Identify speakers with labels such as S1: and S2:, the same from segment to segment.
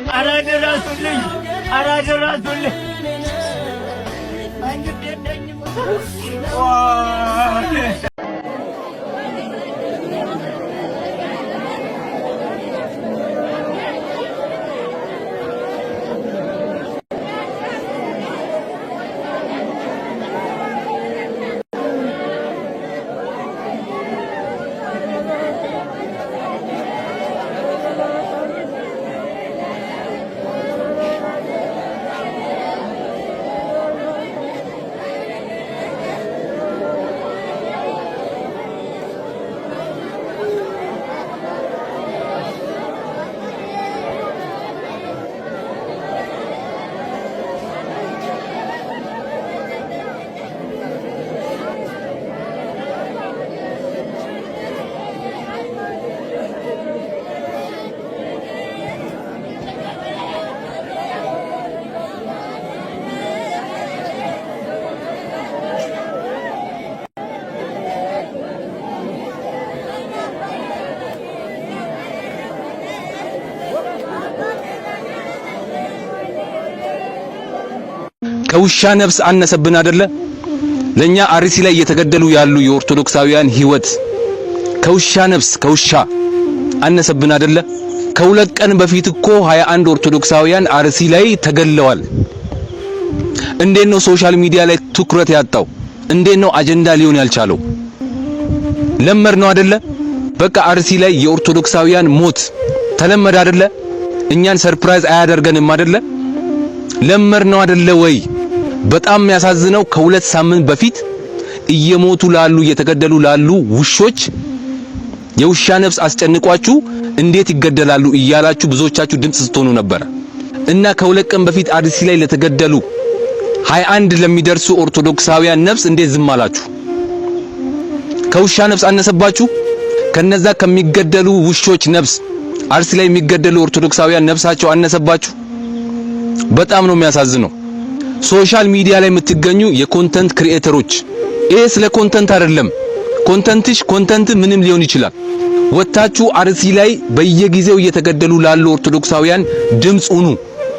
S1: አራደራሱልኝ
S2: ከውሻ ነፍስ አነሰብን አይደለ? ለኛ አርሲ ላይ እየተገደሉ ያሉ የኦርቶዶክሳውያን ህይወት ከውሻ ነፍስ ከውሻ አነሰብን አይደለ? ከሁለት ቀን በፊት እኮ 21 ኦርቶዶክሳውያን አርሲ ላይ ተገለዋል። እንዴት ነው ሶሻል ሚዲያ ላይ ትኩረት ያጣው? እንዴት ነው አጀንዳ ሊሆን ያልቻለው? ለመር ነው አይደለ? በቃ አርሲ ላይ የኦርቶዶክሳውያን ሞት ተለመደ አይደለ? እኛን ሰርፕራይዝ አያደርገንም አይደለ? ለመር ነው አይደለ ወይ? በጣም የሚያሳዝነው ከሁለት ሳምንት በፊት እየሞቱ ላሉ እየተገደሉ ላሉ ውሾች የውሻ ነፍስ አስጨንቋችሁ እንዴት ይገደላሉ እያላችሁ ብዙዎቻችሁ ድምጽ ስትሆኑ ነበር። እና ከሁለት ቀን በፊት አርሲ ላይ ለተገደሉ 21 ለሚደርሱ ኦርቶዶክሳውያን ነፍስ እንዴት ዝም አላችሁ? ከውሻ ነፍስ አነሰባችሁ? ከነዛ ከሚገደሉ ውሾች ነፍስ አርሲ ላይ የሚገደሉ ኦርቶዶክሳውያን ነፍሳቸው አነሰባችሁ? በጣም ነው የሚያሳዝነው። ሶሻል ሚዲያ ላይ የምትገኙ የኮንተንት ክሪኤተሮች ይሄ ስለ ኮንተንት አይደለም። ኮንተንት ምንም ሊሆን ይችላል። ወጣችሁ አርሲ ላይ በየጊዜው እየተገደሉ ላሉ ኦርቶዶክሳውያን ድምጽ ሁኑ።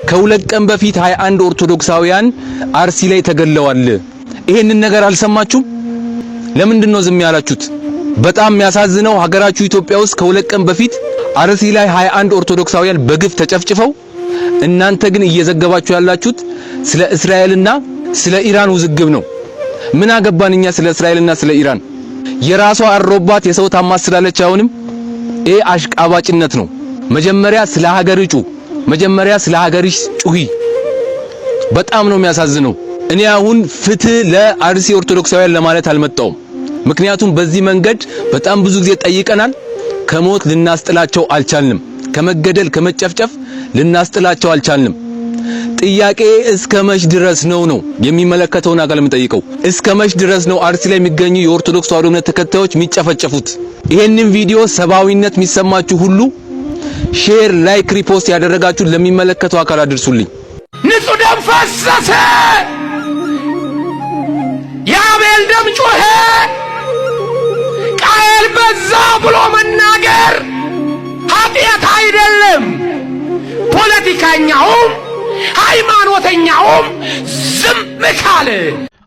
S2: ከሁለት ቀን በፊት 21 ኦርቶዶክሳውያን አርሲ ላይ ተገለዋል። ይሄንን ነገር አልሰማችሁም? ለምንድን ነው ዝም ያላችሁት? በጣም የሚያሳዝነው ሀገራችሁ ኢትዮጵያ ውስጥ ከሁለት ቀን በፊት አርሲ ላይ 21 ኦርቶዶክሳውያን በግፍ ተጨፍጭፈው እናንተ ግን እየዘገባችሁ ያላችሁት ስለ እስራኤልና ስለ ኢራን ውዝግብ ነው። ምን አገባንኛ ስለ እስራኤልና ስለ ኢራን? የራሷ አሮባት የሰው ታማስላለች አይሆንም? ይሄ አሽቃባጭነት ነው። መጀመሪያ ስለ ሀገር ጩ፣ መጀመሪያ ስለ ሀገርሽ ጩሂ። በጣም ነው የሚያሳዝነው። እኔ አሁን ፍትህ ለአርሲ ኦርቶዶክሳውያን ለማለት አልመጣውም። ምክንያቱም በዚህ መንገድ በጣም ብዙ ጊዜ ጠይቀናል። ከሞት ልናስጥላቸው አልቻልንም። ከመገደል ከመጨፍጨፍ ልናስጥላቸው አልቻልንም። ጥያቄ እስከ መች ድረስ ነው የሚመለከተውን አካል የምጠይቀው? እስከ መች ድረስ ነው አርሲ ላይ የሚገኙ የኦርቶዶክስ ተዋሕዶ እምነት ተከታዮች የሚጨፈጨፉት? ይሄንን ቪዲዮ ሰብአዊነት የሚሰማችሁ ሁሉ ሼር፣ ላይክ፣ ሪፖስት ያደረጋችሁ ለሚመለከተው አካል አድርሱልኝ።
S1: ንጹህ ደም ፈሰሰ፣ የአቤል ደም ጮኸ። ቃየል በዛ ብሎ መናገር ኃጢአት አይደለም። ፖለቲከኛውም ሃይማኖተኛውም ዝም ካለ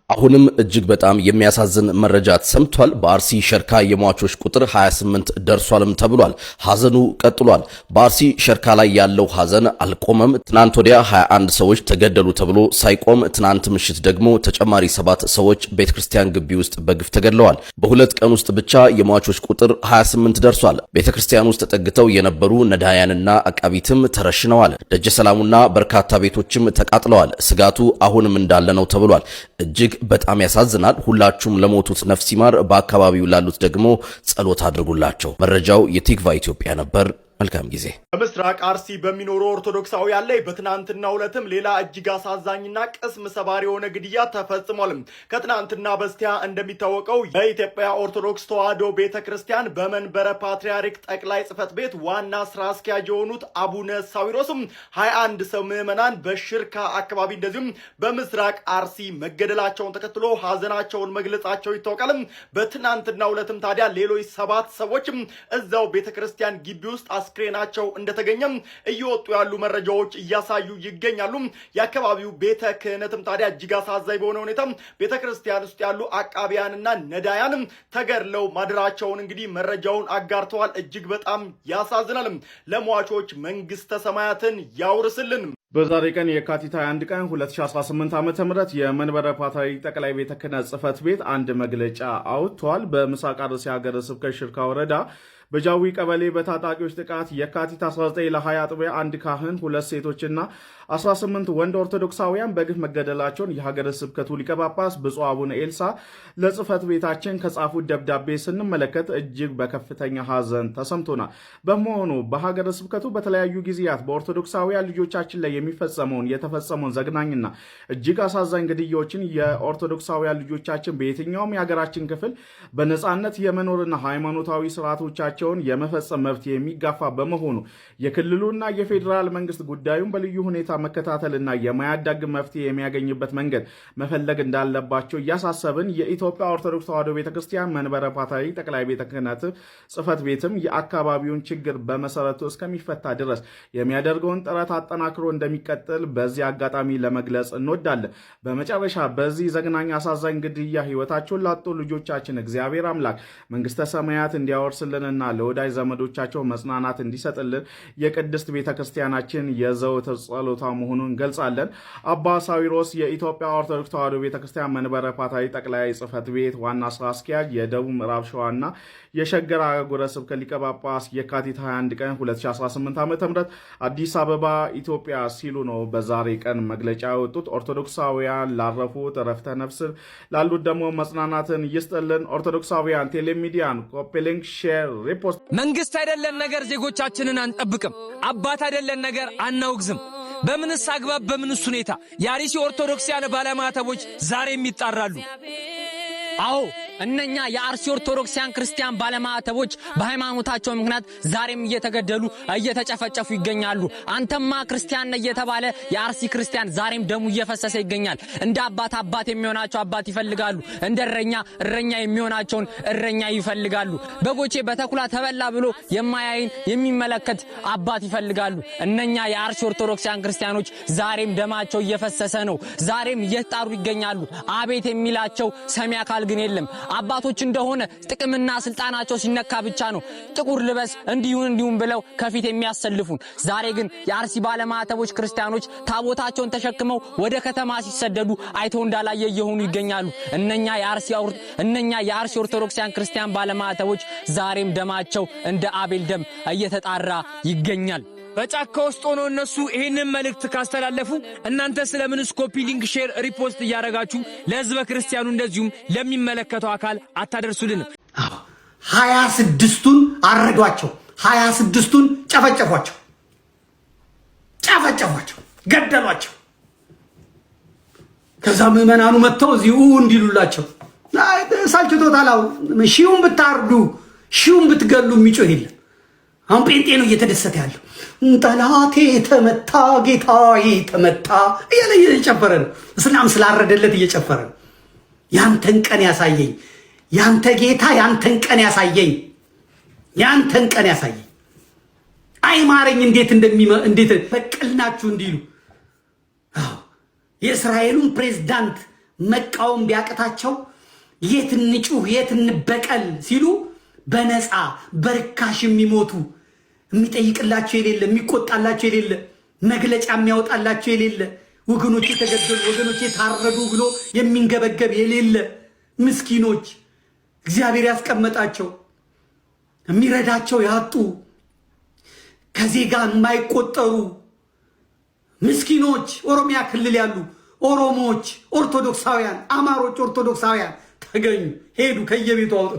S3: አሁንም እጅግ በጣም የሚያሳዝን መረጃ ተሰምቷል። በአርሲ ሸርካ የሟቾች ቁጥር 28 ደርሷልም ተብሏል። ሐዘኑ ቀጥሏል። በአርሲ ሸርካ ላይ ያለው ሐዘን አልቆመም። ትናንት ወዲያ 21 ሰዎች ተገደሉ ተብሎ ሳይቆም ትናንት ምሽት ደግሞ ተጨማሪ 7 ሰዎች ቤተክርስቲያን ግቢ ውስጥ በግፍ ተገድለዋል። በሁለት ቀን ውስጥ ብቻ የሟቾች ቁጥር 28 ደርሷል። ቤተክርስቲያን ውስጥ ተጠግተው የነበሩ ነዳያንና አቃቢትም ተረሽነዋል። ደጀ ሰላሙና በርካታ ቤቶችም ተቃጥለዋል። ስጋቱ አሁንም እንዳለ ነው ተብሏል። እጅግ በጣም ያሳዝናል። ሁላችሁም ለሞቱት ነፍስ ይማር፣ በአካባቢው ላሉት ደግሞ ጸሎት አድርጉላቸው። መረጃው የቲክቫ ኢትዮጵያ ነበር። መልካም ጊዜ።
S4: በምስራቅ አርሲ በሚኖሩ ኦርቶዶክሳውያን ላይ በትናንትናው ዕለትም ሌላ እጅግ አሳዛኝና ቅስም ሰባሪ የሆነ ግድያ ተፈጽሟል። ከትናንትና በስቲያ እንደሚታወቀው የኢትዮጵያ ኦርቶዶክስ ተዋሕዶ ቤተክርስቲያን በመንበረ ፓትርያርክ ጠቅላይ ጽሕፈት ቤት ዋና ስራ አስኪያጅ የሆኑት አቡነ ሳዊሮስም 21 ሰው ምዕመናን በሽርካ አካባቢ እንደዚሁም በምስራቅ አርሲ መገደላቸውን ተከትሎ ሀዘናቸውን መግለጻቸው ይታወቃል። በትናንትናው ዕለትም ታዲያ ሌሎች 7 ሰዎችም እዛው ቤተክርስቲያን ግቢ ውስጥ አስክሬናቸው እንደተገኘም እየወጡ ያሉ መረጃዎች እያሳዩ ይገኛሉ። የአካባቢው ቤተ ክህነትም ታዲያ እጅግ አሳዛኝ በሆነ ሁኔታ ቤተ ክርስቲያን ውስጥ ያሉ አቃቢያንና ነዳያንም ተገድለው ማድራቸውን እንግዲህ መረጃውን አጋርተዋል። እጅግ በጣም ያሳዝናል። ለሟቾች መንግስተ ሰማያትን ያውርስልን።
S5: በዛሬ ቀን የካቲት 21 ቀን 2018 ዓ.ም የመንበረ ፓትርያርክ ጠቅላይ ቤተ ክህነት ጽሕፈት ቤት አንድ መግለጫ አውጥቷል። በምስራቅ አርሲ ሀገረ ስብከት ሽርካ ወረዳ በጃዊ ቀበሌ በታጣቂዎች ጥቃት የካቲት 19 ለ20 አጥቢያ አንድ ካህን፣ 2 ሴቶችና 18 ወንድ ኦርቶዶክሳውያን በግፍ መገደላቸውን የሀገረ ስብከቱ ሊቀ ጳጳስ ብፁዕ አቡነ ኤልሳ ለጽሕፈት ቤታችን ከጻፉት ደብዳቤ ስንመለከት እጅግ በከፍተኛ ሐዘን ተሰምቶናል። በመሆኑ በሀገረ ስብከቱ በተለያዩ ጊዜያት በኦርቶዶክሳውያን ልጆቻችን ላይ የተፈጸመውን ዘግናኝና እጅግ አሳዛኝ ግድያዎችን የኦርቶዶክሳውያን ልጆቻችን በየትኛውም የሀገራችን ክፍል በነጻነት የመኖርና ሃይማኖታዊ ስርዓቶቻቸውን የመፈጸም መብት የሚጋፋ በመሆኑ የክልሉና የፌዴራል መንግስት ጉዳዩን በልዩ ሁኔታ መከታተልና የማያዳግም መፍትሄ የሚያገኝበት መንገድ መፈለግ እንዳለባቸው እያሳሰብን የኢትዮጵያ ኦርቶዶክስ ተዋሕዶ ቤተክርስቲያን መንበረ ፓትርያርክ ጠቅላይ ቤተ ክህነት ጽሕፈት ቤትም የአካባቢውን ችግር በመሰረቱ እስከሚፈታ ድረስ የሚያደርገውን ጥረት አጠናክሮ እንደሚቀጥል በዚህ አጋጣሚ ለመግለጽ እንወዳለን። በመጨረሻ በዚህ ዘግናኝ አሳዛኝ ግድያ ሕይወታቸውን ላጡ ልጆቻችን እግዚአብሔር አምላክ መንግስተ ሰማያት እንዲያወርስልንና ለወዳጅ ዘመዶቻቸው መጽናናት እንዲሰጥልን የቅድስት ቤተክርስቲያናችን የዘወትር ጸሎታ መሆኑን ገልጻለን። አባ ሳዊሮስ የኢትዮጵያ ኦርቶዶክስ ተዋሕዶ ቤተክርስቲያን መንበረ ፓትርያርክ ጠቅላይ ጽሕፈት ቤት ዋና ስራ አስኪያጅ፣ የደቡብ ምዕራብ ሸዋና የሸገር አህጉረ ስብከት ሊቀ ጳጳስ የካቲት 21 ቀን 2018 ዓ.ም አዲስ አበባ ኢትዮጵያ ሲሉ ነው በዛሬ ቀን መግለጫ ያወጡት። ኦርቶዶክሳውያን ላረፉት ዕረፍተ ነፍስ ላሉት ደግሞ መጽናናትን ይስጥልን። ኦርቶዶክሳውያን ቴሌሚዲያን ኮፒሊንግ፣ ሼር፣ ሪፖስት።
S6: መንግስት አይደለን ነገር ዜጎቻችንን አንጠብቅም፣ አባት አይደለን ነገር አናውግዝም። በምንስ አግባብ በምንስ ሁኔታ የአርሲ ኦርቶዶክሳውያን ባለማተቦች ዛሬም ይጣራሉ? አዎ እነኛ የአርሲ ኦርቶዶክሳውያን ክርስቲያን ባለማተቦች በሃይማኖታቸው ምክንያት ዛሬም እየተገደሉ እየተጨፈጨፉ ይገኛሉ። አንተማ ክርስቲያን ነህ እየተባለ የአርሲ ክርስቲያን ዛሬም ደሙ እየፈሰሰ ይገኛል። እንደ አባት የሚሆናቸው አባት ይፈልጋሉ፣ እንደ እረኛ የሚሆናቸውን እረኛ ይፈልጋሉ። በጎቼ በተኩላ ተበላ ብሎ የማያይን የሚመለከት አባት ይፈልጋሉ። እነኛ የአርሲ ኦርቶዶክሳውያን ክርስቲያኖች ዛሬም ደማቸው እየፈሰሰ ነው፣ ዛሬም እየተጣሩ ይገኛሉ። አቤት የሚላቸው ሰሚ አካል ግን የለም። አባቶች እንደሆነ ጥቅምና ስልጣናቸው ሲነካ ብቻ ነው ጥቁር ልበስ እንዲሁን ብለው ከፊት የሚያሰልፉን። ዛሬ ግን የአርሲ ባለማተቦች ክርስቲያኖች ታቦታቸውን ተሸክመው ወደ ከተማ ሲሰደዱ አይተው እንዳላየ እየሆኑ ይገኛሉ። እነኛ የአርሲ ኦርቶዶክሳውያን ክርስቲያን ባለማተቦች ዛሬም ደማቸው እንደ አቤል ደም እየተጣራ ይገኛል። በጫካ ውስጥ ሆነው እነሱ ይህንን መልእክት ካስተላለፉ እናንተ ስለምንስ ኮፒ ሊንክ፣ ሼር፣ ሪፖስት እያደረጋችሁ ለህዝበ ክርስቲያኑ እንደዚሁም ለሚመለከተው አካል አታደርሱልንም?
S7: 26ቱን አረዷቸው፣ 26ቱን ጨፈጨፏቸው፣ ገደሏቸው። ከዛ ምዕመናኑ መጥተው እዚሁ እንዲሉላቸው ሳልችቶታል። ሺውን ብታርዱ ሺውን ብትገሉ የሚጮህ የለም። አሁን ጴንጤ ነው እየተደሰተ ያለው። ጠላቴ ተመታ ጌታዬ ተመታ እያለ እየጨፈረ ነው። እስላም ስላረደለት እየጨፈረ ነው። ያንተን ቀን ያሳየኝ ያንተ ጌታ፣ ያንተን ቀን ያሳየኝ፣ ያንተን ቀን ያሳየኝ። አይማረኝ እንዴት በቀልናችሁ እንዲሉ የእስራኤሉን ፕሬዝዳንት መቃወም ቢያቅታቸው የት እንጩህ የት እንበቀል ሲሉ በነፃ በርካሽ የሚሞቱ የሚጠይቅላቸው የሌለ የሚቆጣላቸው የሌለ መግለጫ የሚያወጣላቸው የሌለ ወገኖቼ ተገደሉ ወገኖቼ ታረዱ ብሎ የሚንገበገብ የሌለ ምስኪኖች እግዚአብሔር ያስቀመጣቸው የሚረዳቸው ያጡ ከዜጋ የማይቆጠሩ ምስኪኖች ኦሮሚያ ክልል ያሉ ኦሮሞዎች ኦርቶዶክሳውያን፣ አማሮች ኦርቶዶክሳውያን ተገኙ፣ ሄዱ ከየቤቱ አውጡ።